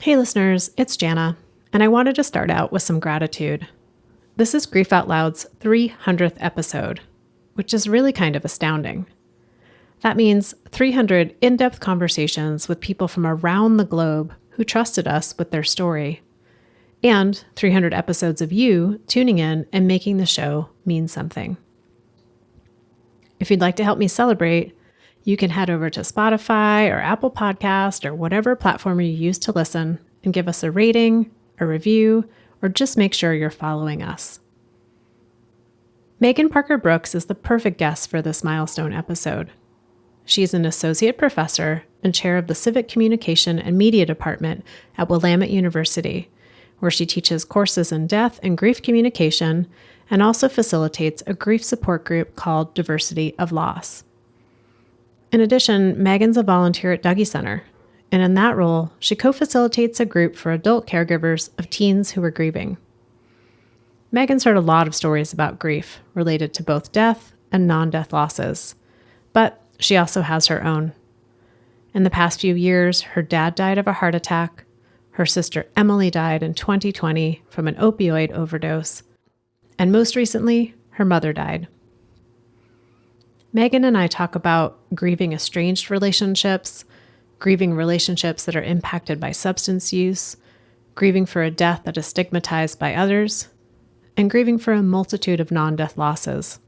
Hey listeners, it's Jana, and I wanted to start out with some gratitude. This is Grief Out Loud's 300th episode, which is really kind of astounding. That means 300 in-depth conversations with people from around the globe who trusted us with their story, and 300 episodes of you tuning in and making the show mean something. If you'd like to help me celebrate, you can head over to Spotify or Apple Podcast or whatever platform you use to listen and give us a rating, a review, or just make sure you're following us. Maegan Parker Brooks is the perfect guest for this milestone episode. She's an associate professor and chair of the Civic Communication and Media Department at Willamette University, where she teaches courses in death and grief communication and also facilitates a grief support group called Diversity of Loss. In addition, Megan's a volunteer at Dougy Center, and in that role, she co-facilitates a group for adult caregivers of teens who are grieving. Megan's heard a lot of stories about grief related to both death and non-death losses, but she also has her own. In the past few years, her dad died of a heart attack, her sister Emily died in 2020 from an opioid overdose, and most recently, her mother died. Megan and I talk about grieving estranged relationships, grieving relationships that are impacted by substance use, grieving for a death that is stigmatized by others, and grieving for a multitude of non-death losses.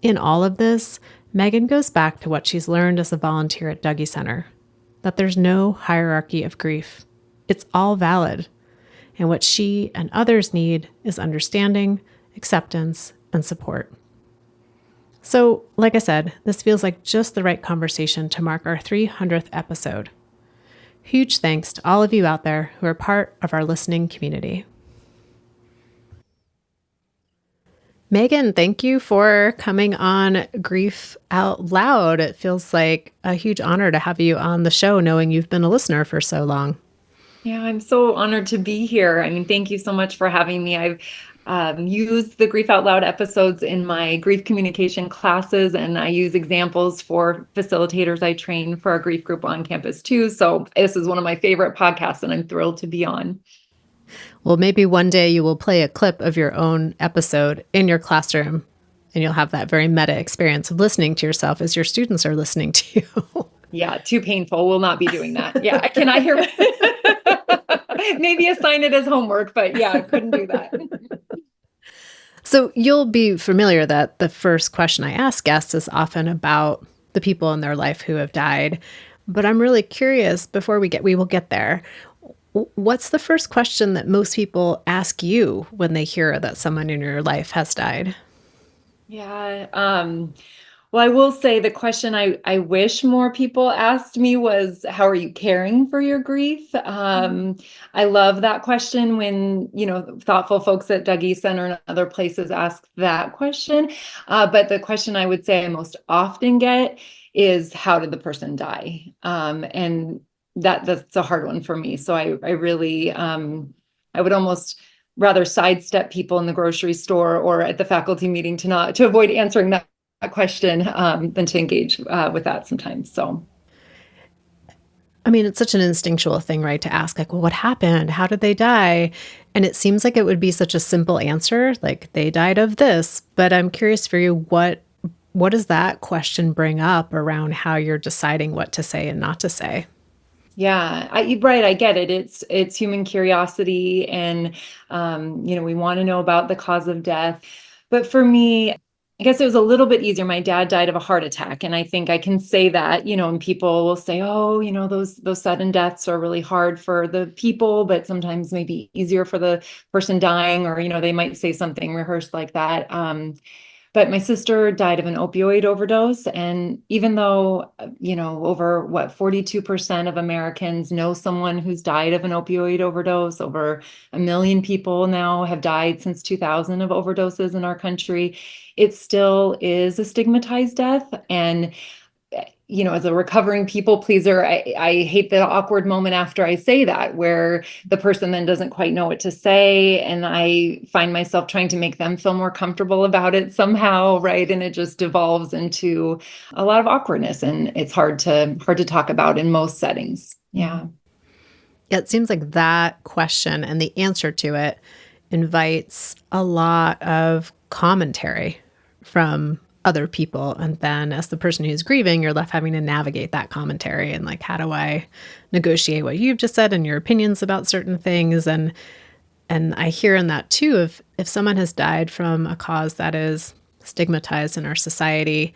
In all of this, Megan goes back to what she's learned as a volunteer at Dougy Center, that there's no hierarchy of grief. It's all valid, and what she and others need is understanding, acceptance, and support. So, like I said, this feels like just the right conversation to mark our 300th episode. Huge thanks to all of you out there who are part of our listening community. Megan, thank you for coming on Grief Out Loud. It feels like a huge honor to have you on the show, knowing you've been a listener for so long. Yeah, I'm so honored to be here. I mean, thank you so much for having me. I've used the Grief Out Loud episodes in my grief communication classes, and I use examples for facilitators I train for our grief group on campus too. So this is one of my favorite podcasts, and I'm thrilled to be on. Well, maybe one day you will play a clip of your own episode in your classroom, and you'll have that very meta experience of listening to yourself as your students are listening to you. Yeah, too painful. We'll not be doing that. Yeah, can I hear? Maybe assign it as homework, but yeah, I couldn't do that. So you'll be familiar that the first question I ask guests is often about the people in their life who have died. But I'm really curious, before we will get there, what's the first question that most people ask you when they hear that someone in your life has died? Yeah. Well, I will say the question I wish more people asked me was, how are you caring for your grief? I love that question when, thoughtful folks at Dougy Center and other places ask that question. But the question I would say I most often get is, how did the person die? And that's a hard one for me. So I really, I would almost rather sidestep people in the grocery store or at the faculty meeting to avoid answering that question than to engage with that sometimes. So, I mean, it's such an instinctual thing, right? To ask like, well, what happened? How did they die? And it seems like it would be such a simple answer, like they died of this. But I'm curious for you, what does that question bring up around how you're deciding what to say and not to say? Yeah, right. I get it. It's human curiosity, and we want to know about the cause of death. But for me, I guess it was a little bit easier. My dad died of a heart attack, and I think I can say that, and people will say, oh, those sudden deaths are really hard for the people, but sometimes maybe easier for the person dying, or, they might say something rehearsed like that. But my sister died of an opioid overdose. And even though, over 42% of Americans know someone who's died of an opioid overdose, over 1 million people now have died since 2000 of overdoses in our country, it still is a stigmatized death. And as a recovering people pleaser, I hate the awkward moment after I say that, where the person then doesn't quite know what to say. And I find myself trying to make them feel more comfortable about it somehow, right? And it just devolves into a lot of awkwardness, and it's hard to talk about in most settings. Yeah. It seems like that question and the answer to it invites a lot of commentary from other people. And then as the person who's grieving, you're left having to navigate that commentary and like, how do I negotiate what you've just said and your opinions about certain things? And I hear in that too, if someone has died from a cause that is stigmatized in our society,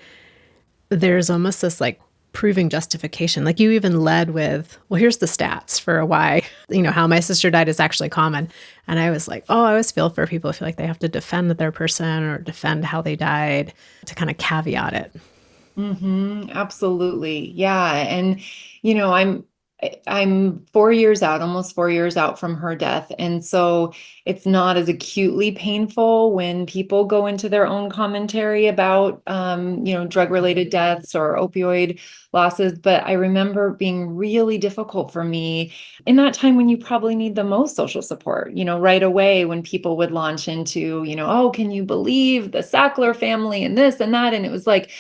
there's almost this like proving justification. Like you even led with, well, here's the stats for why, how my sister died is actually common. And I was like, oh, I always feel for people who feel like they have to defend their person or defend how they died to kind of caveat it. Absolutely. Yeah. And, I'm 4 years out, almost 4 years out from her death. And so it's not as acutely painful when people go into their own commentary about, drug-related deaths or opioid losses. But I remember being really difficult for me in that time when you probably need the most social support, right away when people would launch into, oh, can you believe the Sackler family and this and that? And it was like,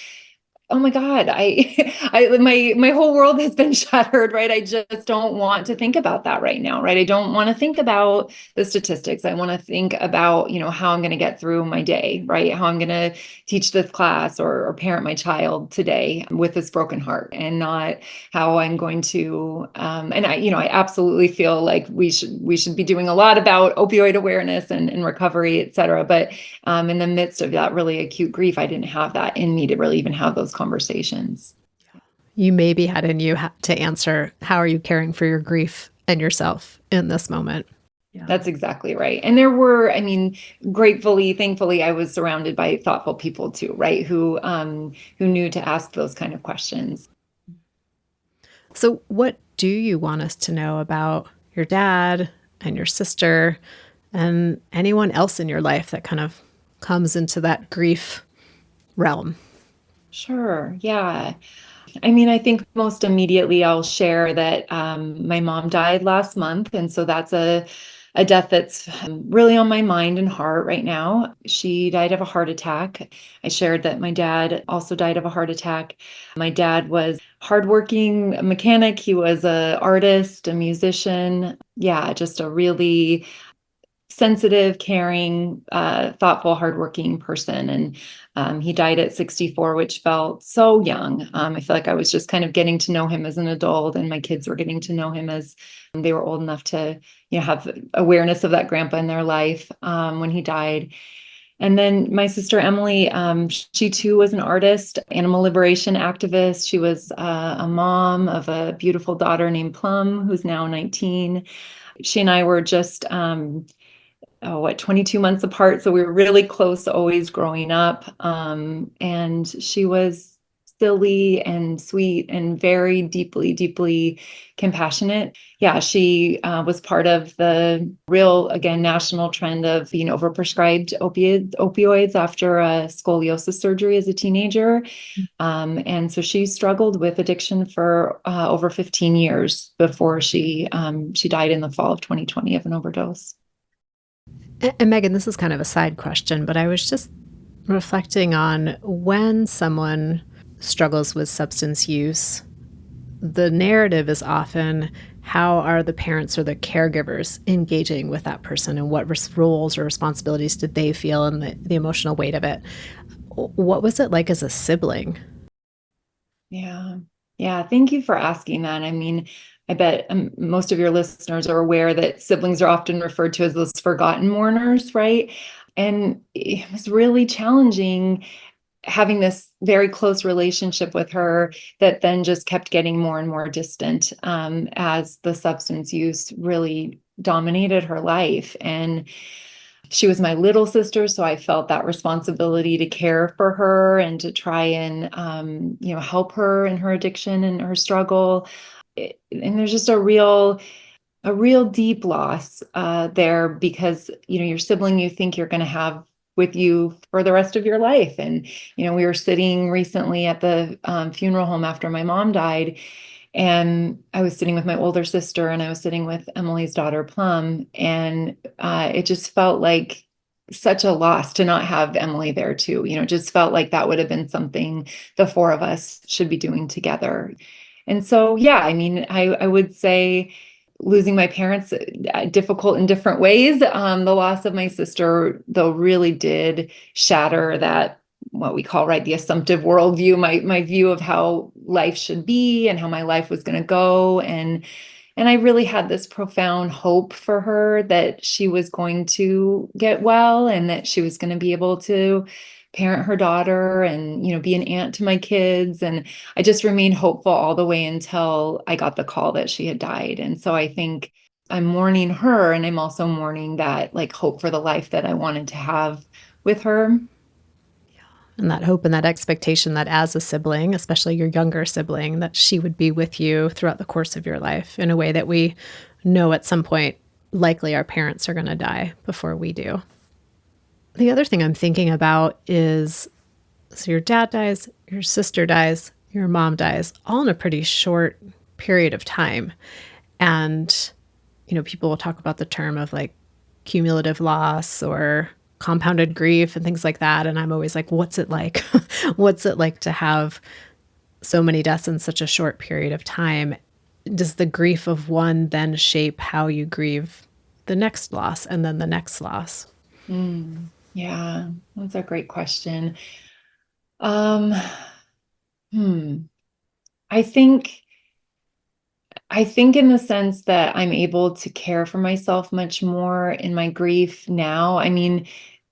oh my God, my whole world has been shattered, right? I just don't want to think about that right now, right? I don't want to think about the statistics. I want to think about, how I'm going to get through my day, right? How I'm going to teach this class or parent my child today with this broken heart, and not how I'm going to, and I absolutely feel like we should be doing a lot about opioid awareness and recovery, et cetera. But in the midst of that really acute grief, I didn't have that in me to really even have those conversations. You maybe had in you to answer, how are you caring for your grief and yourself in this moment? Yeah. That's exactly right. And there were, thankfully, I was surrounded by thoughtful people too, right? Who knew to ask those kind of questions. So what do you want us to know about your dad and your sister and anyone else in your life that kind of comes into that grief realm? Sure. Yeah. I think most immediately I'll share that my mom died last month. And so that's a death that's really on my mind and heart right now. She died of a heart attack. I shared that my dad also died of a heart attack. My dad was hardworking mechanic. He was an artist, a musician. Yeah, just a really sensitive, caring, thoughtful, hardworking person. And he died at 64, which felt so young. I feel like I was just kind of getting to know him as an adult, and my kids were getting to know him as they were old enough to, have awareness of that grandpa in their life when he died. And then my sister Emily, she too was an artist, animal liberation activist. She was a mom of a beautiful daughter named Plum, who's now 19. She and I were just 22 months apart. So we were really close always growing up. And she was silly and sweet and very deeply, deeply compassionate. Yeah, she was part of the real, again, national trend of being overprescribed opioids after a scoliosis surgery as a teenager. And so she struggled with addiction for over 15 years before she died in the fall of 2020 of an overdose. And Maegan, this is kind of a side question, but I was just reflecting on when someone struggles with substance use, the narrative is often, how are the parents or the caregivers engaging with that person, and what roles or responsibilities did they feel, and the emotional weight of it? What was it like as a sibling? Yeah. Yeah. Thank you for asking that. I bet most of your listeners are aware that siblings are often referred to as those forgotten mourners, right? And it was really challenging having this very close relationship with her that then just kept getting more and more distant as the substance use really dominated her life. And she was my little sister, so I felt that responsibility to care for her and to try and help her in her addiction and her struggle. And there's just a real deep loss there, because your sibling you think you're going to have with you for the rest of your life. And we were sitting recently at the funeral home after my mom died, and I was sitting with my older sister, and I was sitting with Emily's daughter Plum, and it just felt like such a loss to not have Emily there too. Just felt like that would have been something the four of us should be doing together. And so, yeah, I would say losing my parents difficult in different ways. The loss of my sister, though, really did shatter that, what we call, right, the assumptive worldview, my view of how life should be and how my life was going to go. And I really had this profound hope for her that she was going to get well and that she was going to be able to parent her daughter and, be an aunt to my kids. And I just remained hopeful all the way until I got the call that she had died. And so I think I'm mourning her, and I'm also mourning that, like, hope for the life that I wanted to have with her. And that hope and that expectation that as a sibling, especially your younger sibling, that she would be with you throughout the course of your life in a way that we know at some point, likely our parents are going to die before we do. The other thing I'm thinking about is, so your dad dies, your sister dies, your mom dies, all in a pretty short period of time. And, people will talk about the term of like cumulative loss or compounded grief and things like that. And I'm always like, what's it like? What's it like to have so many deaths in such a short period of time? Does the grief of one then shape how you grieve the next loss and then the next loss? Yeah, that's a great question. Um, I think in the sense that I'm able to care for myself much more in my grief now. I mean,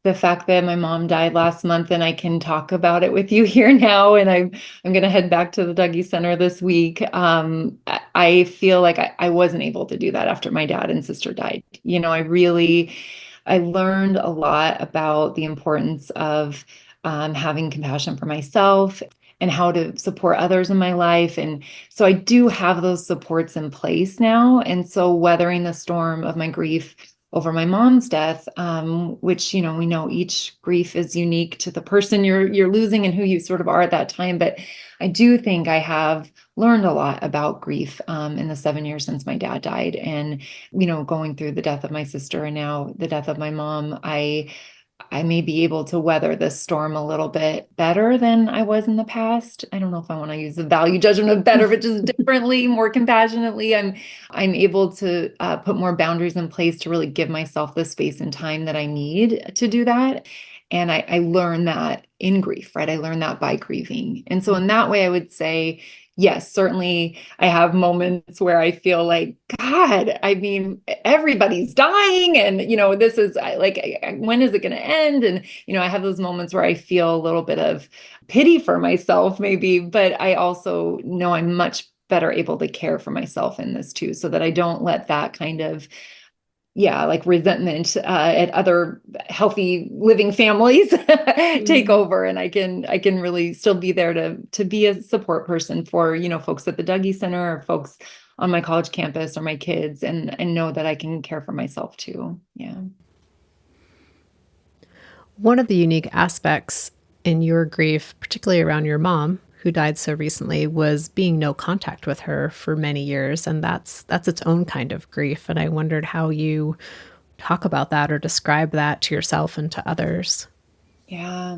the fact that my mom died last month and I can talk about it with you here now, and I'm going to head back to the Dougy Center this week. I feel like I wasn't able to do that after my dad and sister died. I learned a lot about the importance of having compassion for myself and how to support others in my life. And so I do have those supports in place now. And so weathering the storm of my grief over my mom's death, which, we know each grief is unique to the person you're losing and who you sort of are at that time. But I do think I have learned a lot about grief in the 7 years since my dad died. And, going through the death of my sister and now the death of my mom, I may be able to weather this storm a little bit better than I was in the past. I don't know if I want to use the value judgment of better, but just differently, more compassionately. I'm able to put more boundaries in place to really give myself the space and time that I need to do that. And I learned that in grief, right? I learned that by grieving. And so in that way, I would say, yes, certainly I have moments where I feel like, God, I mean, everybody's dying. And, this is like, when is it going to end? And, I have those moments where I feel a little bit of pity for myself, maybe, but I also know I'm much better able to care for myself in this too, so that I don't let that kind of like resentment at other healthy living families take over, and I can really still be there to be a support person for folks at the Dougy Center or folks on my college campus or my kids, and know that I can care for myself too. Yeah. One of the unique aspects in your grief, particularly around your mom, who died so recently, was being no contact with her for many years. And that's its own kind of grief. And I wondered how you talk about that or describe that to yourself and to others. Yeah.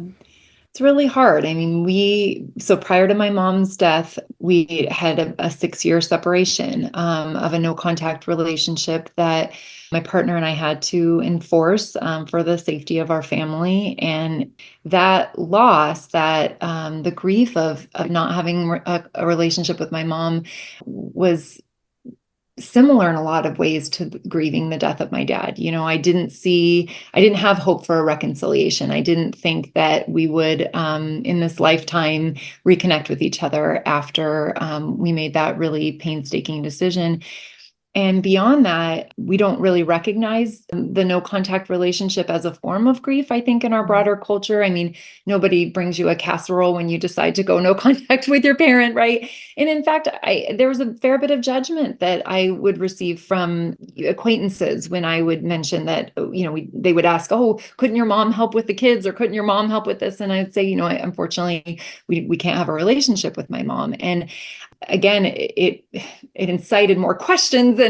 It's really hard. I mean, so prior to my mom's death, we had a 6-year separation of a no contact relationship that my partner and I had to enforce for the safety of our family. And that loss, the grief of not having a relationship with my mom was similar in a lot of ways to grieving the death of my dad. I didn't have hope for a reconciliation. I didn't think that we would, in this lifetime, reconnect with each other after we made that really painstaking decision. And beyond that, we don't really recognize the no contact relationship as a form of grief, I think, in our broader culture. I mean, nobody brings you a casserole when you decide to go no contact with your parent, right? And in fact, there was a fair bit of judgment that I would receive from acquaintances when I would mention that, they would ask, oh, couldn't your mom help with the kids, or couldn't your mom help with this? And I'd say, unfortunately, we can't have a relationship with my mom. And again, it incited more questions and,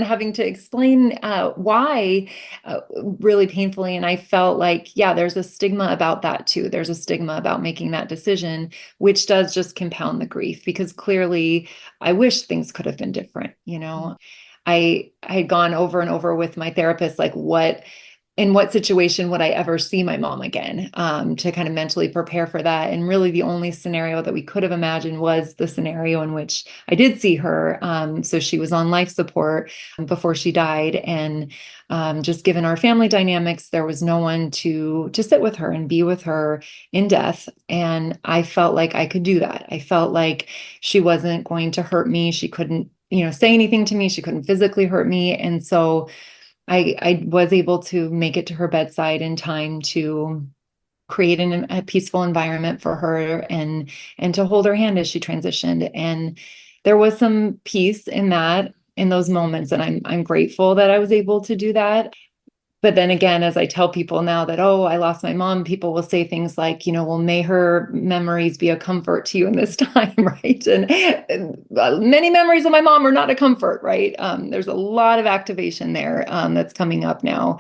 having to explain why really painfully. And I felt like, there's a stigma about that too. There's a stigma about making that decision, which does just compound the grief, because clearly I wish things could have been different. I had gone over and over with my therapist, like in what situation would I ever see my mom again, to kind of mentally prepare for that. And really the only scenario that we could have imagined was the scenario in which I did see her. So she was on life support before she died. And just given our family dynamics, there was no one to sit with her and be with her in death. And I felt like I could do that. I felt like she wasn't going to hurt me. She couldn't, say anything to me. She couldn't physically hurt me. And so I was able to make it to her bedside in time to create a peaceful environment for her and to hold her hand as she transitioned. And there was some peace in those moments. And I'm grateful that I was able to do that. But then again, as I tell people now that, oh, I lost my mom, people will say things like, well, may her memories be a comfort to you in this time, right? And many memories of my mom are not a comfort, right? There's a lot of activation there that's coming up now,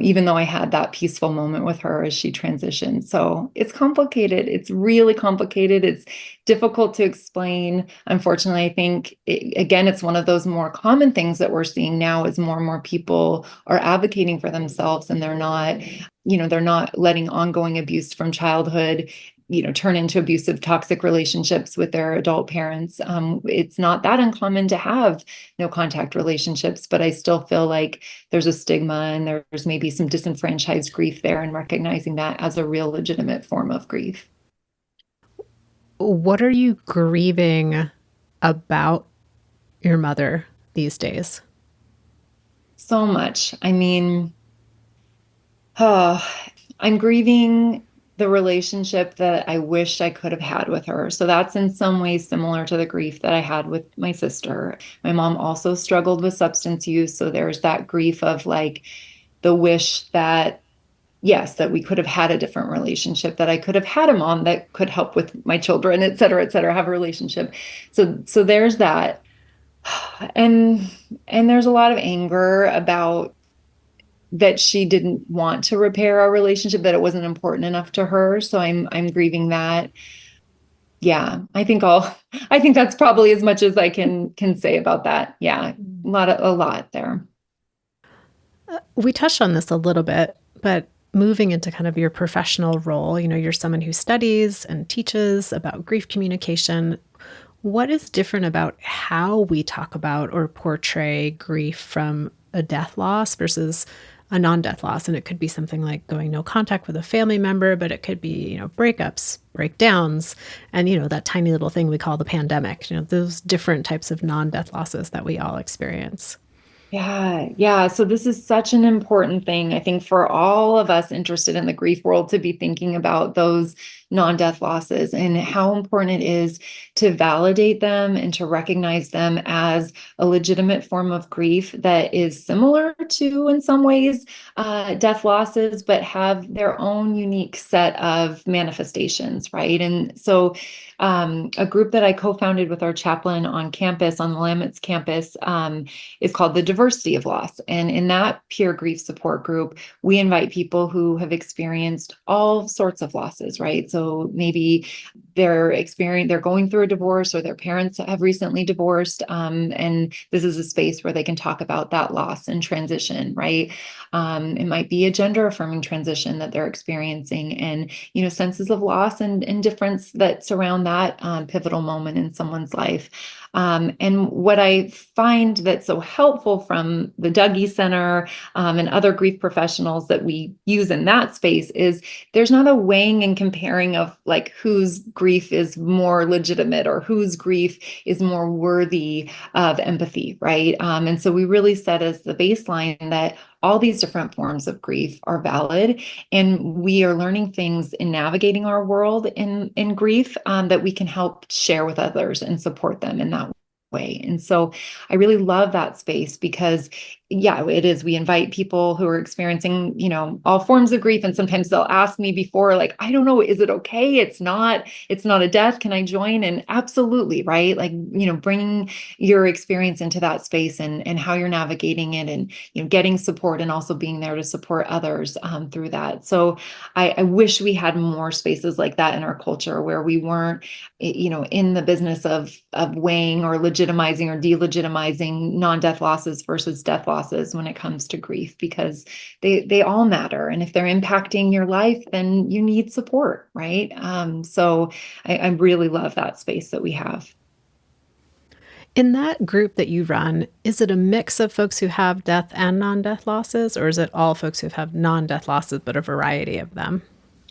even though I had that peaceful moment with her as she transitioned. So it's complicated. It's really complicated. It's difficult to explain. Unfortunately, I think, again, it's one of those more common things that we're seeing now as more and more people are advocating for themselves, and they're not letting ongoing abuse from childhood turn into abusive, toxic relationships with their adult parents. It's not that uncommon to have no contact relationships, but I still feel like there's a stigma and there's maybe some disenfranchised grief there, and recognizing that as a real legitimate form of grief. What are you grieving about your mother these days? So much. I mean, I'm grieving the relationship that I wish I could have had with her. So that's in some ways similar to the grief that I had with my sister. My mom also struggled with substance use. So there's that grief of like the wish that, yes, that we could have had a different relationship, that I could have had a mom that could help with my children, et cetera, have a relationship. So there's that. And there's a lot of anger about that she didn't want to repair our relationship, that it wasn't important enough to her. So I'm grieving that. Yeah, I think that's probably as much as I can say about that. Yeah, a lot there. We touched on this a little bit, but moving into kind of your professional role, you're someone who studies and teaches about grief communication. What is different about how we talk about or portray grief from a death loss versus a non-death loss? And it could be something like going no contact with a family member, but it could be, breakups, breakdowns, and, that tiny little thing we call the pandemic, those different types of non-death losses that we all experience. Yeah. So this is such an important thing, I think, for all of us interested in the grief world, to be thinking about those non-death losses and how important it is to validate them and to recognize them as a legitimate form of grief that is similar to, in some ways, death losses, but have their own unique set of manifestations, right? And so a group that I co-founded with our chaplain on campus, on the Willamette's campus, is called the Diversity of Loss. And in that peer grief support group, we invite people who have experienced all sorts of losses, right? So maybe they're going through a divorce, or their parents have recently divorced. And this is a space where they can talk about that loss and transition, right? It might be a gender affirming transition that they're experiencing, and, senses of loss and difference that surround that pivotal moment in someone's life. And what I find that's so helpful from the Dougy Center and other grief professionals that we use in that space is there's not a weighing and comparing of like whose grief is more legitimate or whose grief is more worthy of empathy, right? And so we really set as the baseline that all these different forms of grief are valid, and we are learning things in navigating our world in grief that we can help share with others and support them in that way. And so I really love that space because yeah, it is. We invite people who are experiencing, all forms of grief. And sometimes they'll ask me before, like, I don't know, is it okay? It's not a death. Can I join? And absolutely, right? Like, bringing your experience into that space and how you're navigating it and, getting support and also being there to support others through that. So I wish we had more spaces like that in our culture where we weren't, in the business of weighing or legitimizing or delegitimizing non-death losses versus death losses when it comes to grief, because they all matter. And if they're impacting your life, then you need support, right? So I really love that space that we have. In that group that you run, is it a mix of folks who have death and non-death losses, or is it all folks who have non-death losses, but a variety of them?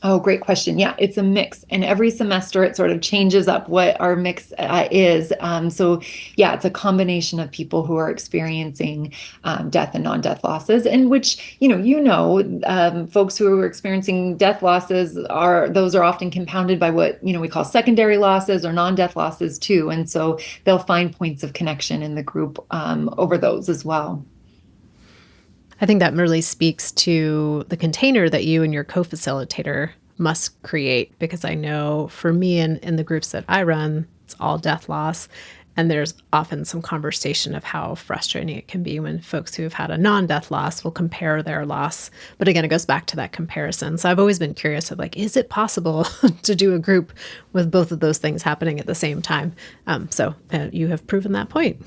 Oh, great question. Yeah, it's a mix. And every semester it sort of changes up what our mix is. So, yeah, it's a combination of people who are experiencing death and non-death losses, and which, folks who are experiencing death losses those are often compounded by what, we call secondary losses or non-death losses too. And so they'll find points of connection in the group over those as well. I think that really speaks to the container that you and your co-facilitator must create, because I know for me and in the groups that I run, it's all death loss. And there's often some conversation of how frustrating it can be when folks who have had a non-death loss will compare their loss. But again, it goes back to that comparison. So I've always been curious of, like, is it possible to do a group with both of those things happening at the same time? So you have proven that point.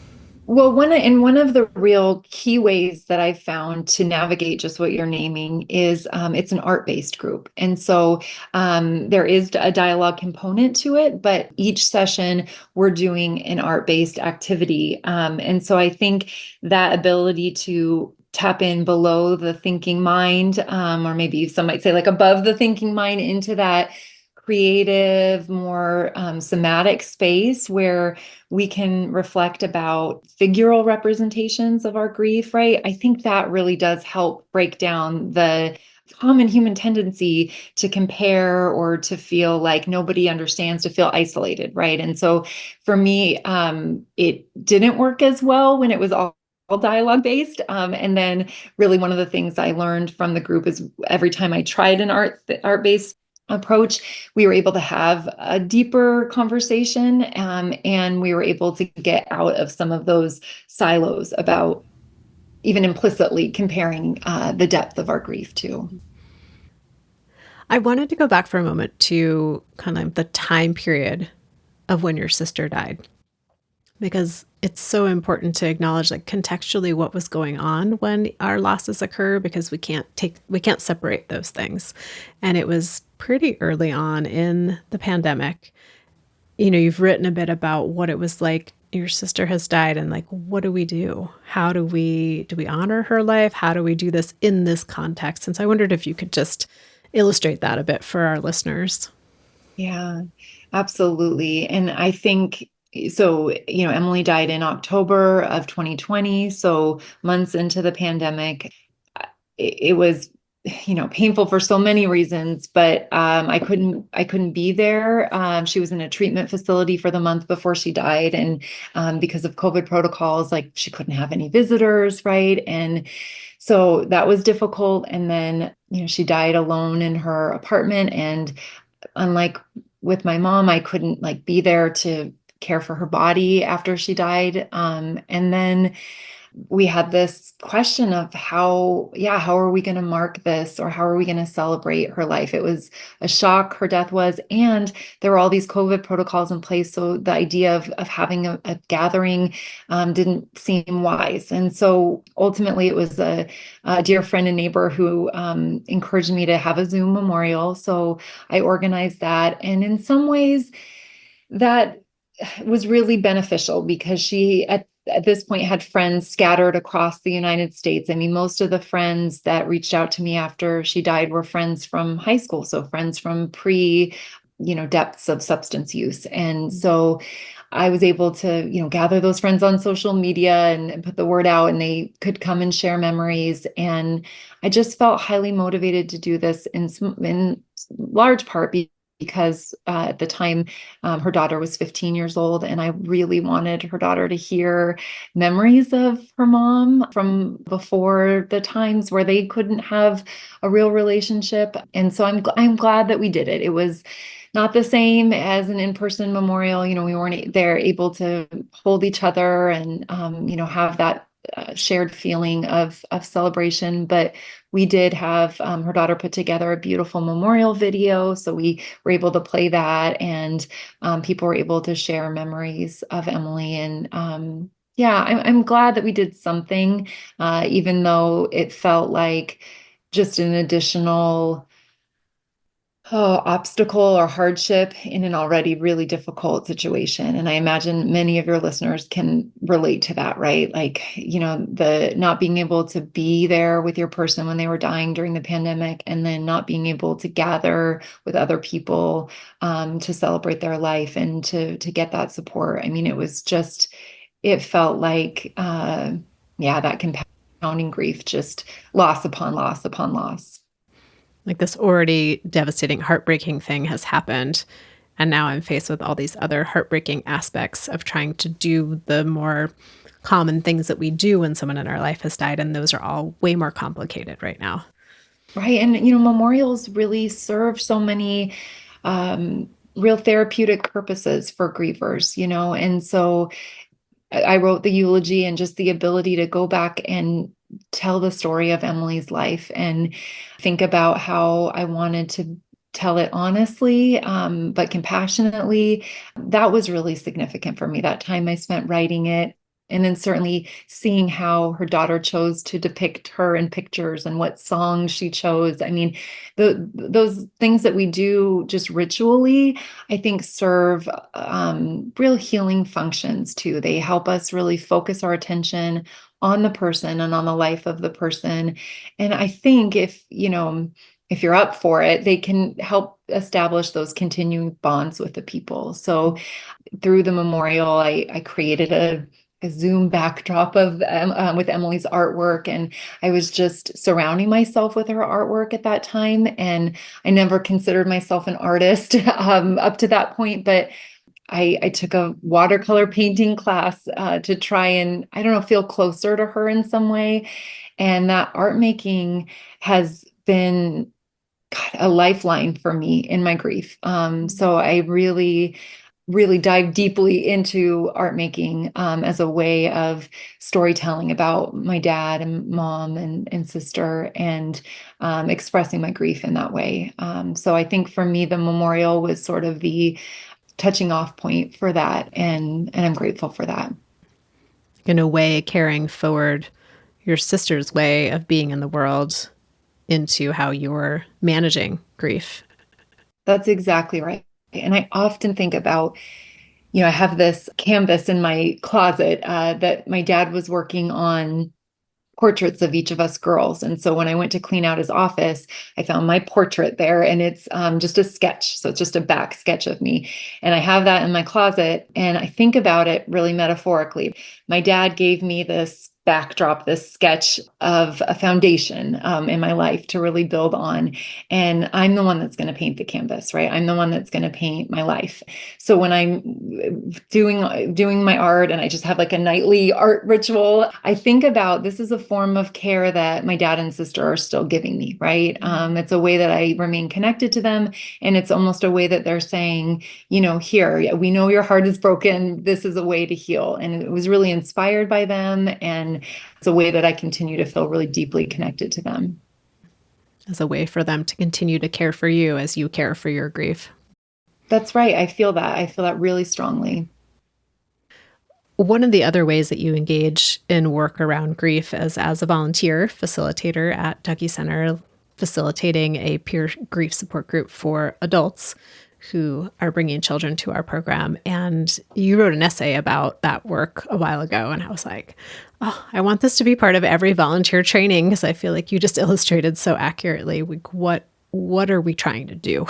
Well, one of the real key ways that I've found to navigate just what you're naming is it's an art-based group. And so there is a dialogue component to it, but each session we're doing an art-based activity. And so I think that ability to tap in below the thinking mind, or maybe some might say like above the thinking mind, into that creative, more somatic space where we can reflect about figural representations of our grief, right? I think that really does help break down the common human tendency to compare or to feel like nobody understands, to feel isolated, right? And so for me, it didn't work as well when it was all dialogue based. And then really one of the things I learned from the group is every time I tried an art-based approach, we were able to have a deeper conversation, and we were able to get out of some of those silos about even implicitly comparing the depth of our grief too. I wanted to go back for a moment to kind of the time period of when your sister died, because it's so important to acknowledge, like, contextually what was going on when our losses occur, because we can't separate those things. And it was pretty early on in the pandemic. You've written a bit about what it was like. Your sister has died, and, like, what do we do? How do we honor her life? How do we do this in this context? And so I wondered if you could just illustrate that a bit for our listeners. Yeah, absolutely. And I think so, Emily died in October of 2020. So months into the pandemic, it was, painful for so many reasons, but I couldn't be there. She was in a treatment facility for the month before she died. And because of COVID protocols, like, she couldn't have any visitors, right? And so that was difficult. And then, she died alone in her apartment. And unlike with my mom, I couldn't, like, be there to care for her body after she died. And then we had this question of how are we going to mark this, or how are we going to celebrate her life? It was a shock, her death was, and there were all these COVID protocols in place. So the idea of having a gathering didn't seem wise. And so ultimately it was a dear friend and neighbor who encouraged me to have a Zoom memorial. So I organized that. And in some ways that was really beneficial, because she at this point had friends scattered across the United States. I mean, most of the friends that reached out to me after she died were friends from high school. So friends from depths of substance use. And so I was able to, gather those friends on social media and put the word out, and they could come and share memories. And I just felt highly motivated to do this in large part because at the time, her daughter was 15 years old, and I really wanted her daughter to hear memories of her mom from before the times where they couldn't have a real relationship. And so I'm glad that we did it. It was not the same as an in-person memorial. We weren't there able to hold each other and have that shared feeling of celebration, but we did have her daughter put together a beautiful memorial video, so we were able to play that, and people were able to share memories of Emily. And I'm glad that we did something, even though it felt like just an additional obstacle or hardship in an already really difficult situation. And I imagine many of your listeners can relate to that, right? Like, the not being able to be there with your person when they were dying during the pandemic, and then not being able to gather with other people to celebrate their life and to get that support. I mean, it felt like, that compounding grief, just loss upon loss upon loss. Like this already devastating, heartbreaking thing has happened. And now I'm faced with all these other heartbreaking aspects of trying to do the more common things that we do when someone in our life has died. And those are all way more complicated right now. Right. And, memorials really serve so many real therapeutic purposes for grievers, and so I wrote the eulogy, and just the ability to go back and tell the story of Emily's life and think about how I wanted to tell it honestly, but compassionately. That was really significant for me, that time I spent writing it. And then certainly seeing how her daughter chose to depict her in pictures and what songs she chose. I mean, those things that we do just ritually, I think serve real healing functions too. They help us really focus our attention on the person and on the life of the person. And I think if you're up for it, they can help establish those continuing bonds with the people. So through the memorial, I created a Zoom backdrop of with Emily's artwork, and I was just surrounding myself with her artwork at that time. And I never considered myself an artist up to that point, but I took a watercolor painting class to try and, I don't know, feel closer to her in some way. And that art making has been a lifeline for me in my grief. So I really dive deeply into art making as a way of storytelling about my dad and mom and sister, and expressing my grief in that way. So I think for me, the memorial was sort of the touching off point for that. And I'm grateful for that. In a way, carrying forward your sister's way of being in the world into how you're managing grief. That's exactly right. And I often think about, I have this canvas in my closet that my dad was working on portraits of each of us girls. And so when I went to clean out his office, I found my portrait there, and it's just a sketch. So it's just a back sketch of me. And I have that in my closet. And I think about it really metaphorically. My dad gave me this backdrop, this sketch of a foundation in my life to really build on. And I'm the one that's going to paint the canvas, right? I'm the one that's going to paint my life. So when I'm doing my art, and I just have like a nightly art ritual, I think about, this is a form of care that my dad and sister are still giving me, right? It's a way that I remain connected to them. And it's almost a way that they're saying, here, we know your heart is broken. This is a way to heal. And it was really inspired by them. And it's a way that I continue to feel really deeply connected to them. As a way for them to continue to care for you as you care for your grief. That's right. I feel that. I feel that really strongly. One of the other ways that you engage in work around grief is as a volunteer facilitator at Dougy Center, facilitating a peer grief support group for adults who are bringing children to our program. And you wrote an essay about that work a while ago. And I was like, oh, I want this to be part of every volunteer training, because I feel like you just illustrated so accurately what are we trying to do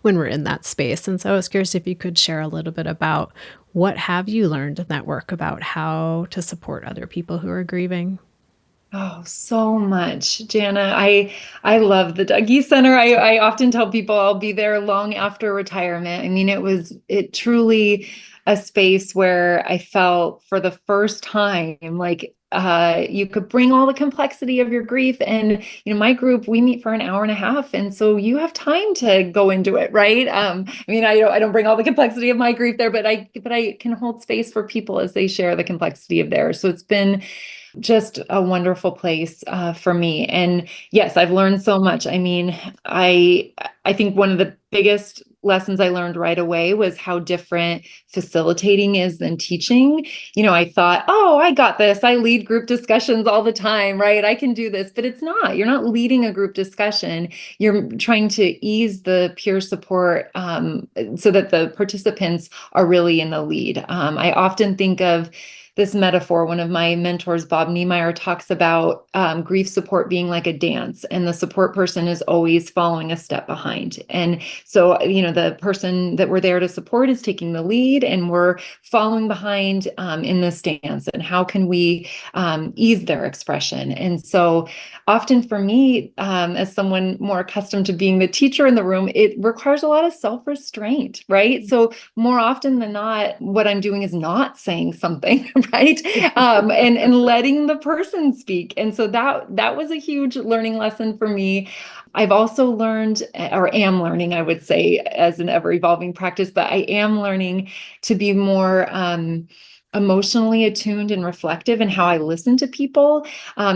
when we're in that space. And so I was curious if you could share a little bit about what have you learned in that work about how to support other people who are grieving? Oh, so much, Jana. I love the Dougy Center. I often tell people I'll be there long after retirement. I mean, it truly a space where I felt for the first time like you could bring all the complexity of your grief. And my group, we meet for an hour and a half, and so you have time to go into it, right? I mean, I don't bring all the complexity of my grief there, but I can hold space for people as they share the complexity of theirs. So it's been just a wonderful place for me. And yes, I've learned so much. I mean, I think one of the biggest lessons I learned right away was how different facilitating is than teaching. I thought, oh, I got this. I lead group discussions all the time, right? I can do this, but it's not. You're not leading a group discussion. You're trying to ease the peer support so that the participants are really in the lead. I often think of this metaphor. One of my mentors, Bob Niemeyer, talks about grief support being like a dance, and the support person is always following a step behind. And so, the person that we're there to support is taking the lead, and we're following behind in this dance. And how can we ease their expression? And so, often for me, as someone more accustomed to being the teacher in the room, it requires a lot of self-restraint, right? So more often than not, what I'm doing is not saying something, right? And letting the person speak. And so that was a huge learning lesson for me. I've also learned, or am learning, I would say, as an ever evolving practice, but I am learning to be more emotionally attuned and reflective in how I listen to people.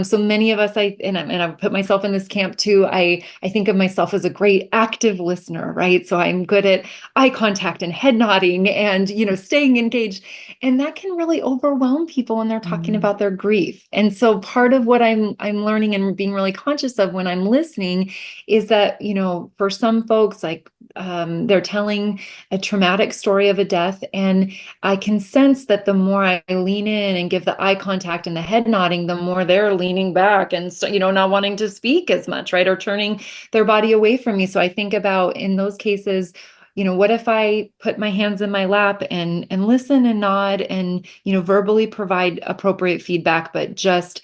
So many of us, I've put myself in this camp too. I think of myself as a great active listener, right? So I'm good at eye contact and head nodding and, staying engaged. And that can really overwhelm people when they're talking about their grief. And so part of what I'm learning and being really conscious of when I'm listening is that, for some folks, like they're telling a traumatic story of a death, and I can sense that the more I lean in and give the eye contact and the head nodding, the more they're leaning back and, not wanting to speak as much, right? Or turning their body away from me. So I think about in those cases, what if I put my hands in my lap and listen and nod and, verbally provide appropriate feedback, but just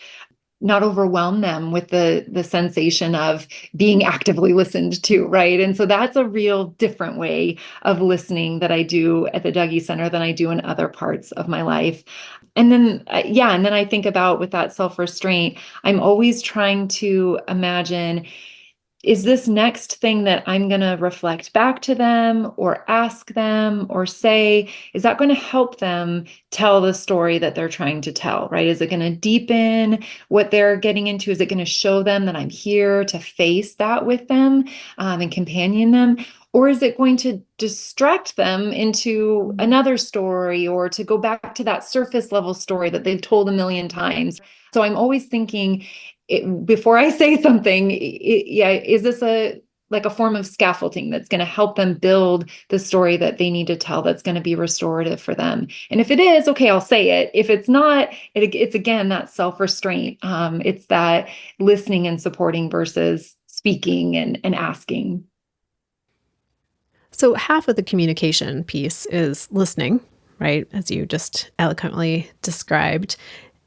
not overwhelm them with the sensation of being actively listened to, right? And so that's a real different way of listening that I do at the Dougy Center than I do in other parts of my life. And then, and then I think about with that self-restraint, I'm always trying to imagine, is this next thing that I'm going to reflect back to them or ask them or say, is that going to help them tell the story that they're trying to tell, right? Is it going to deepen what they're getting into? Is it going to show them that I'm here to face that with them and companion them? Or is it going to distract them into another story or to go back to that surface level story that they've told a million times? So I'm always thinking, before I say something, is this like a form of scaffolding that's going to help them build the story that they need to tell that's going to be restorative for them? And if it is, okay, I'll say it. If it's not, it's again that self-restraint. It's that listening and supporting versus speaking and asking. So half of the communication piece is listening, right? As you just eloquently described,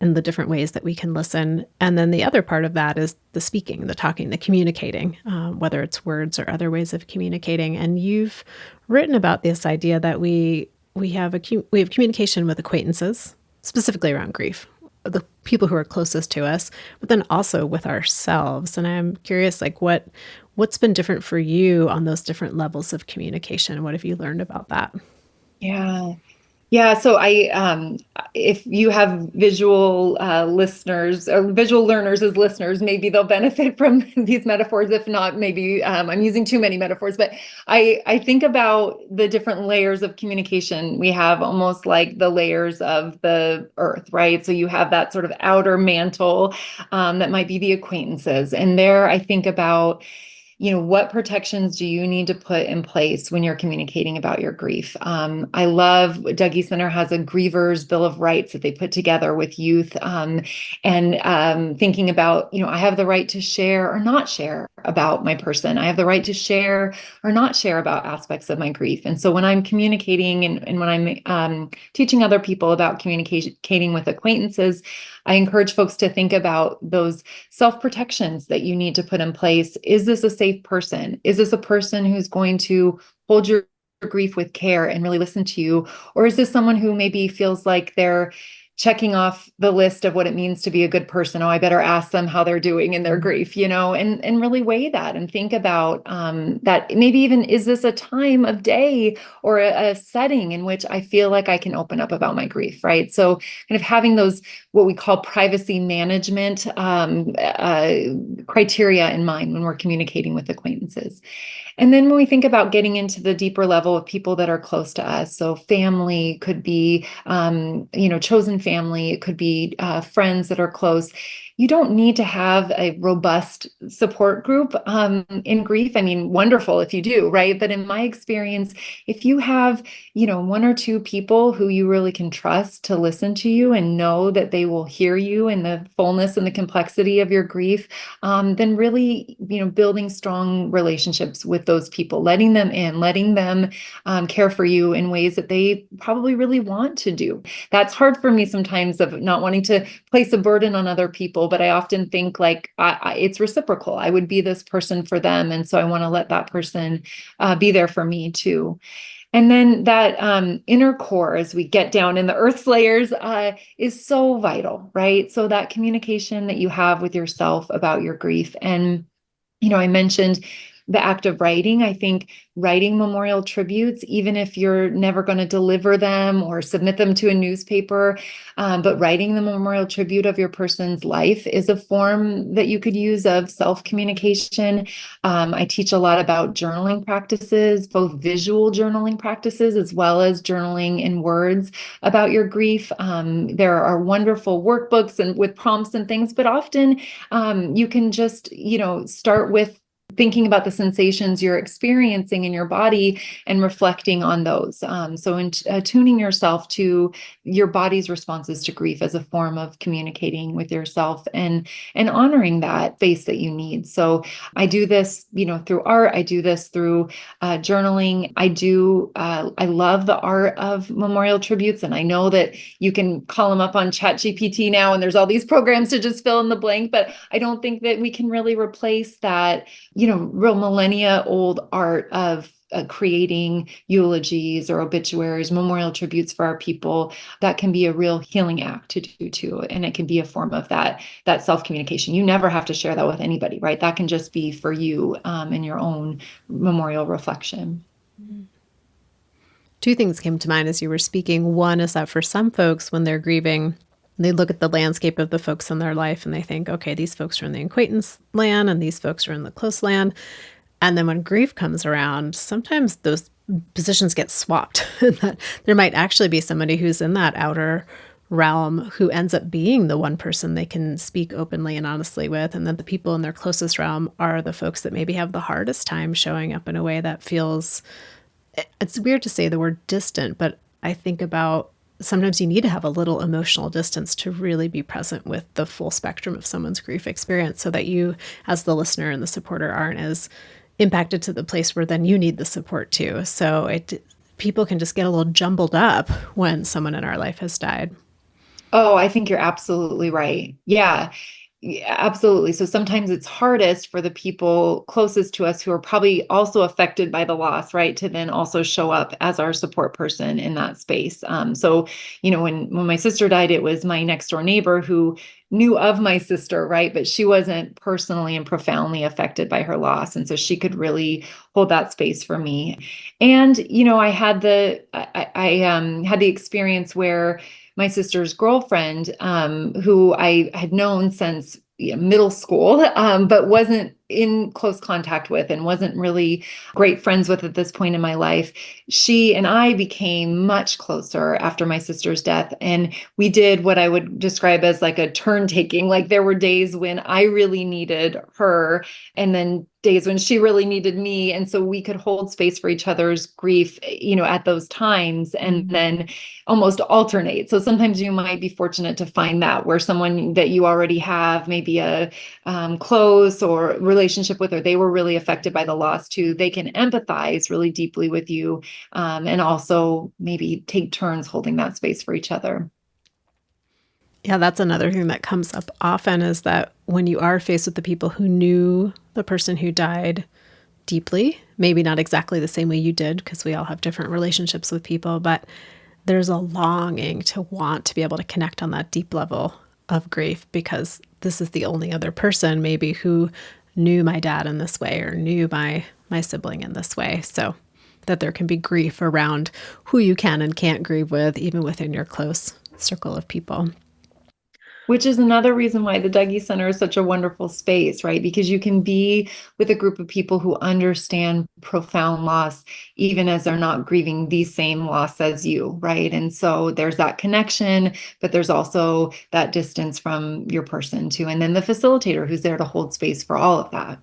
and the different ways that we can listen. And then the other part of that is the speaking, the talking, the communicating, whether it's words or other ways of communicating. And you've written about this idea that we have communication with acquaintances, specifically around grief, the people who are closest to us, but then also with ourselves. And I'm curious, like what's been different for you on those different levels of communication? What have you learned about that? Yeah. Yeah, so if you have visual listeners or visual learners as listeners, maybe they'll benefit from these metaphors. If not, maybe I'm using too many metaphors. But I think about the different layers of communication we have, almost like the layers of the earth, right? So you have that sort of outer mantle that might be the acquaintances, and there I think about what protections do you need to put in place when you're communicating about your grief? I love Dougy Center has a grievers bill of rights that they put together with youth, and thinking about, I have the right to share or not share about my person. I have the right to share or not share about aspects of my grief. And so when I'm communicating and when I'm teaching other people about communicating with acquaintances, I encourage folks to think about those self-protections that you need to put in place. Is this a safe person? Is this a person who's going to hold your grief with care and really listen to you? Or is this someone who maybe feels like they're checking off the list of what it means to be a good person? Oh, I better ask them how they're doing in their grief, and really weigh that and think about that. Maybe even, is this a time of day or a setting in which I feel like I can open up about my grief, right? So kind of having those, what we call privacy management criteria in mind when we're communicating with acquaintances. And then when we think about getting into the deeper level of people that are close to us, so family could be, chosen family, it could be friends that are close. You don't need to have a robust support group in grief. I mean, wonderful if you do, right? But in my experience, if you have, one or two people who you really can trust to listen to you and know that they will hear you in the fullness and the complexity of your grief, then really, building strong relationships with those people, letting them in, letting them care for you in ways that they probably really want to do. That's hard for me sometimes, of not wanting to place a burden on other people, but I often think like it's reciprocal. I would be this person for them. And so I want to let that person be there for me too. And then that inner core, as we get down in the earth's layers, is so vital, right? So that communication that you have with yourself about your grief. And, I mentioned the act of writing. I think writing memorial tributes, even if you're never going to deliver them or submit them to a newspaper, but writing the memorial tribute of your person's life is a form that you could use of self-communication. I teach a lot about journaling practices, both visual journaling practices as well as journaling in words about your grief. There are wonderful workbooks and with prompts and things, but often you can just, start with thinking about the sensations you're experiencing in your body and reflecting on those. So attuning yourself to your body's responses to grief as a form of communicating with yourself and honoring that space that you need. So I do this, through art. I do this through journaling. I love the art of memorial tributes. And I know that you can call them up on ChatGPT now, and there's all these programs to just fill in the blank, but I don't think that we can really replace that, real millennia old art of creating eulogies or obituaries, memorial tributes for our people. That can be a real healing act to do too. And it can be a form of that self-communication. You never have to share that with anybody, right? That can just be for you and your own memorial reflection. Two things came to mind as you were speaking. One is that for some folks, when they're grieving, they look at the landscape of the folks in their life and they think, okay, these folks are in the acquaintance land and these folks are in the close land. And then when grief comes around, sometimes those positions get swapped. That there might actually be somebody who's in that outer realm who ends up being the one person they can speak openly and honestly with. And then the people in their closest realm are the folks that maybe have the hardest time showing up in a way that feels, it's weird to say the word distant, but I think about sometimes you need to have a little emotional distance to really be present with the full spectrum of someone's grief experience so that you, as the listener and the supporter, aren't as impacted to the place where then you need the support too. So people can just get a little jumbled up when someone in our life has died. Oh, I think you're absolutely right. Yeah. Yeah, absolutely. So sometimes it's hardest for the people closest to us who are probably also affected by the loss, right? To then also show up as our support person in that space. So, when my sister died, it was my next door neighbor who knew of my sister, right? But she wasn't personally and profoundly affected by her loss. And so she could really hold that space for me. And, I had had the experience where my sister's girlfriend, who I had known since middle school, but wasn't in close contact with and wasn't really great friends with at this point in my life, she and I became much closer after my sister's death. And we did what I would describe as like a turn taking. Like there were days when I really needed her, and then days when she really needed me. And so we could hold space for each other's grief, at those times, and then almost alternate. So sometimes you might be fortunate to find that where someone that you already have maybe a close or relationship with, or they were really affected by the loss too, they can empathize really deeply with you, and also maybe take turns holding that space for each other. Yeah, that's another thing that comes up often, is that when you are faced with the people who knew the person who died deeply, maybe not exactly the same way you did, because we all have different relationships with people, but there's a longing to want to be able to connect on that deep level of grief, because this is the only other person maybe who knew my dad in this way or knew my sibling in this way. So that there can be grief around who you can and can't grieve with, even within your close circle of people. Which is another reason why the Dougy Center is such a wonderful space, right? Because you can be with a group of people who understand profound loss, even as they're not grieving the same loss as you, right? And so there's that connection, but there's also that distance from your person too. And then the facilitator who's there to hold space for all of that.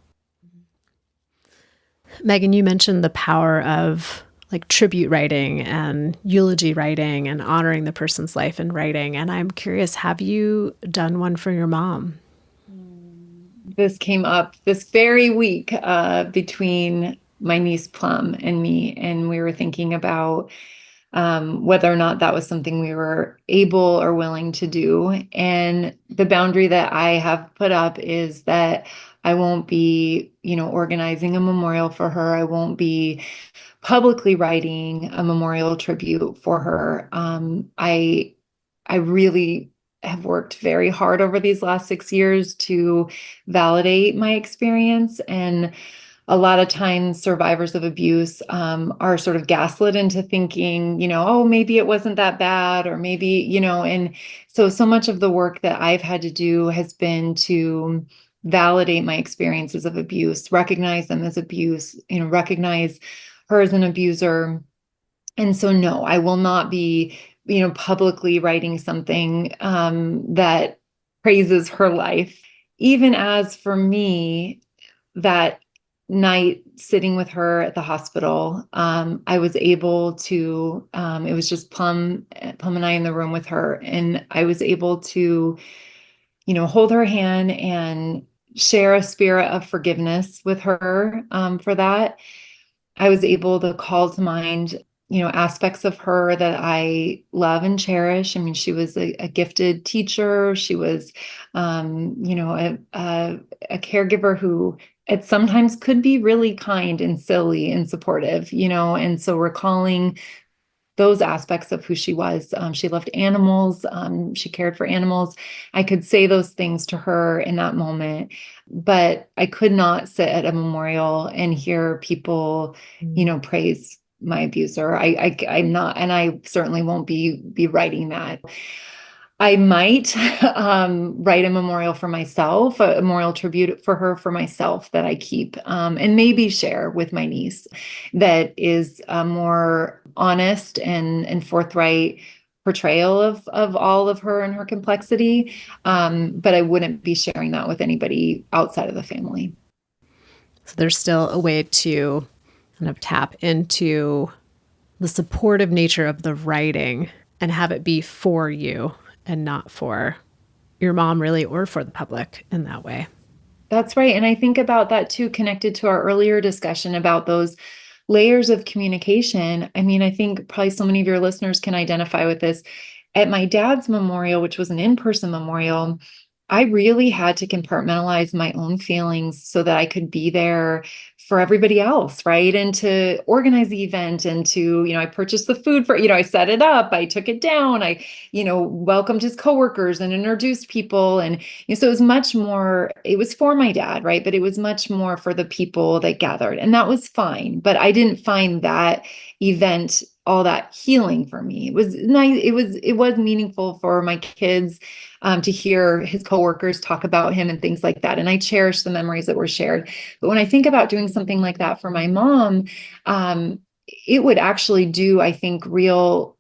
Maegan, you mentioned the power of like tribute writing and eulogy writing and honoring the person's life in writing. And I'm curious, have you done one for your mom? This came up this very week between my niece Plum and me, and we were thinking about whether or not that was something we were able or willing to do. And the boundary that I have put up is that I won't be, organizing a memorial for her. I won't be publicly writing a memorial tribute for her. I really have worked very hard over these last 6 years to validate my experience. And a lot of times survivors of abuse are sort of gaslit into thinking, oh, maybe it wasn't that bad, or maybe, and so much of the work that I've had to do has been to validate my experiences of abuse, recognize them as abuse, recognize her as an abuser. And so, no, I will not be, publicly writing something that praises her life. Even as for me, that night sitting with her at the hospital, I was able to, it was just Plum and I in the room with her, and I was able to, hold her hand and share a spirit of forgiveness with her for that. I was able to call to mind, aspects of her that I love and cherish. I mean, she was a gifted teacher. She was, a caregiver who at sometimes could be really kind and silly and supportive, and so recalling those aspects of who she was. She loved animals. She cared for animals. I could say those things to her in that moment, but I could not sit at a memorial and hear people, praise my abuser. I'm not, and I certainly won't be writing that. I might write a memorial for myself, a memorial tribute for her for myself that I keep, and maybe share with my niece, that is a more honest and forthright portrayal of all of her and her complexity. But I wouldn't be sharing that with anybody outside of the family. So there's still a way to kind of tap into the supportive nature of the writing and have it be for you and not for your mom really, or for the public in that way. That's right. And I think about that too, connected to our earlier discussion about those layers of communication. I mean, I think probably so many of your listeners can identify with this. At my dad's memorial, which was an in-person memorial, I really had to compartmentalize my own feelings so that I could be there for everybody else, right? And to organize the event, and to, I purchased the food for, I set it up, I took it down, I, welcomed his coworkers and introduced people. And so it was much more, it was for my dad, right? But it was much more for the people that gathered, and that was fine. But I didn't find that, event all that healing for me. It was nice. It was meaningful for my kids to hear his coworkers talk about him and things like that. And I cherish the memories that were shared. But when I think about doing something like that for my mom, it would actually do, I think, real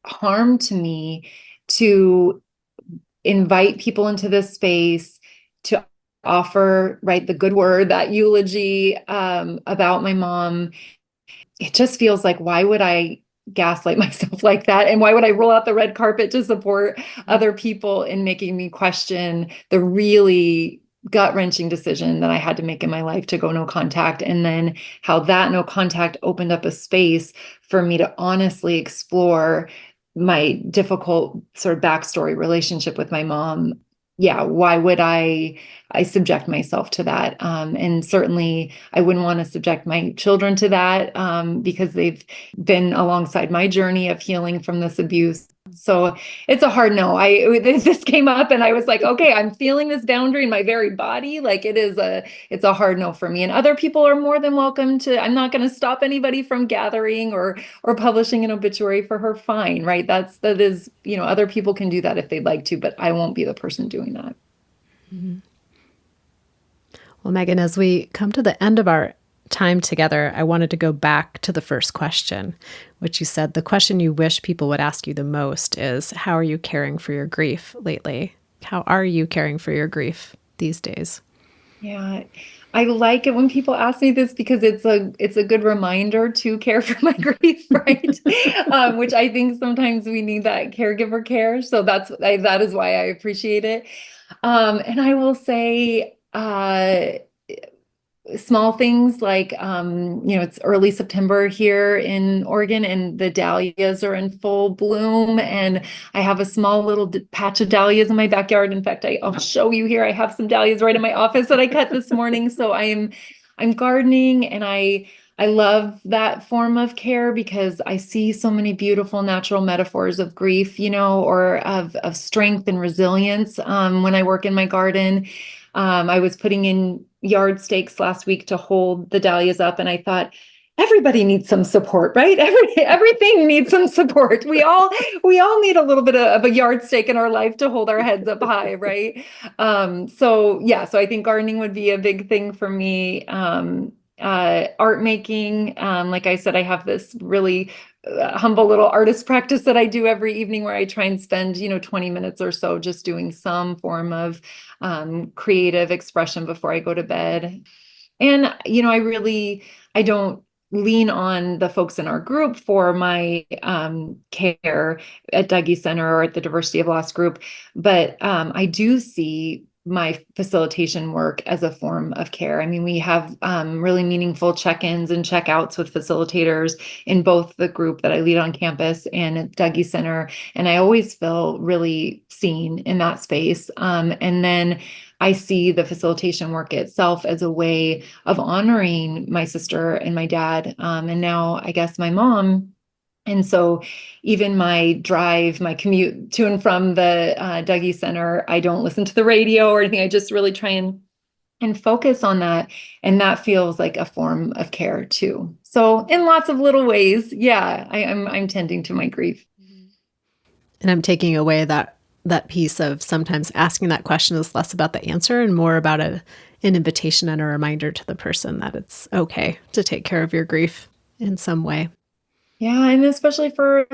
harm to me to invite people into this space, to offer, right, the good word, that eulogy about my mom. It just feels like, why would I gaslight myself like that? And why would I roll out the red carpet to support other people in making me question the really gut-wrenching decision that I had to make in my life to go no contact? And then how that no contact opened up a space for me to honestly explore my difficult sort of backstory relationship with my mom. Yeah, why would I subject myself to that? And certainly I wouldn't want to subject my children to that because they've been alongside my journey of healing from this abuse. So it's a hard no. This came up and I was like, okay, I'm feeling this boundary in my very body. Like it's a hard no for me. And other people are more than welcome to. I'm not going to stop anybody from gathering or publishing an obituary for her. Fine, right? That is, other people can do that if they'd like to, but I won't be the person doing that. Mm-hmm. Well, Maegan, as we come to the end of our time together, I wanted to go back to the first question, which you said the question you wish people would ask you the most is, how are you caring for your grief lately? How are you caring for your grief these days? Yeah, I like it when people ask me this because it's a good reminder to care for my grief, right? Which I think sometimes we need that caregiver care. So that is why I appreciate it. And I will say, small things like, it's early September here in Oregon and the dahlias are in full bloom. And I have a small little patch of dahlias in my backyard. In fact, I'll show you here. I have some dahlias right in my office that I cut this morning. So I'm gardening and I love that form of care because I see so many beautiful natural metaphors of grief, or of strength and resilience when I work in my garden. I was putting in yard stakes last week to hold the dahlias up, and I thought, everybody needs some support, right? Everything needs some support. We all need a little bit of a yard stake in our life to hold our heads up high, right? So I think gardening would be a big thing for me. Art making, like I said, I have this really humble little artist practice that I do every evening where I try and spend 20 minutes or so just doing some form of creative expression before I go to bed. And I don't lean on the folks in our group for my care at Dougy Center or at the Diversity of Loss group, but I do see my facilitation work as a form of care. I mean, we have really meaningful check-ins and check-outs with facilitators in both the group that I lead on campus and at Dougy Center. And I always feel really seen in that space. And then I see the facilitation work itself as a way of honoring my sister and my dad, and now I guess my mom. And so even my drive, my commute to and from the Dougy Center, I don't listen to the radio or anything. I just really try and focus on that. And that feels like a form of care too. So in lots of little ways, yeah, I'm tending to my grief. And I'm taking away that piece of sometimes asking that question is less about the answer and more about an invitation and a reminder to the person that it's okay to take care of your grief in some way. Yeah, and especially for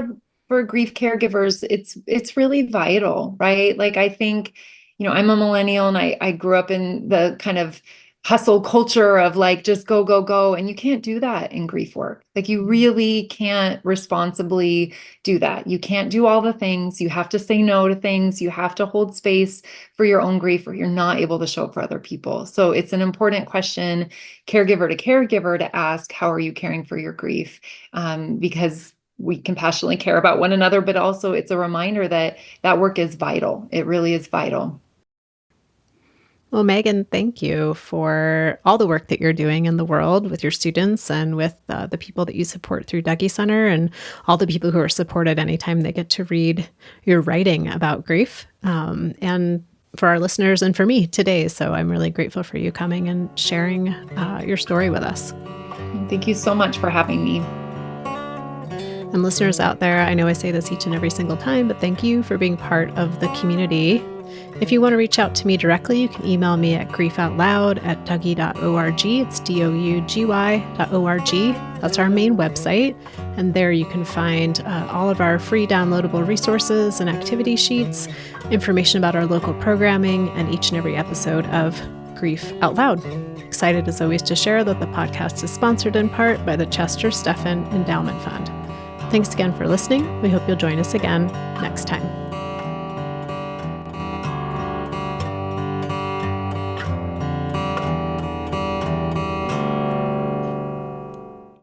grief caregivers, it's really vital, right? Like I think, I'm a millennial and I grew up in the kind of hustle culture of like just go, go, go. And you can't do that in grief work. Like you really can't responsibly do that. You can't do all the things. You have to say no to things. You have to hold space for your own grief or you're not able to show up for other people. So it's an important question, caregiver to caregiver, to ask, how are you caring for your grief? Because we compassionately care about one another, but also it's a reminder that work is vital. It really is vital. Well, Maegan, thank you for all the work that you're doing in the world with your students and with the people that you support through Dougy Center and all the people who are supported anytime they get to read your writing about grief, and for our listeners and for me today. So I'm really grateful for you coming and sharing your story with us. Thank you so much for having me. And listeners out there, I know I say this each and every single time, but thank you for being part of the community. If you want to reach out to me directly, you can email me at griefoutloud@dougy.org. It's dougy.org. That's our main website. And there you can find all of our free downloadable resources and activity sheets, information about our local programming, and each and every episode of Grief Out Loud. Excited as always to share that the podcast is sponsored in part by the Chester Stephan Endowment Fund. Thanks again for listening. We hope you'll join us again next time.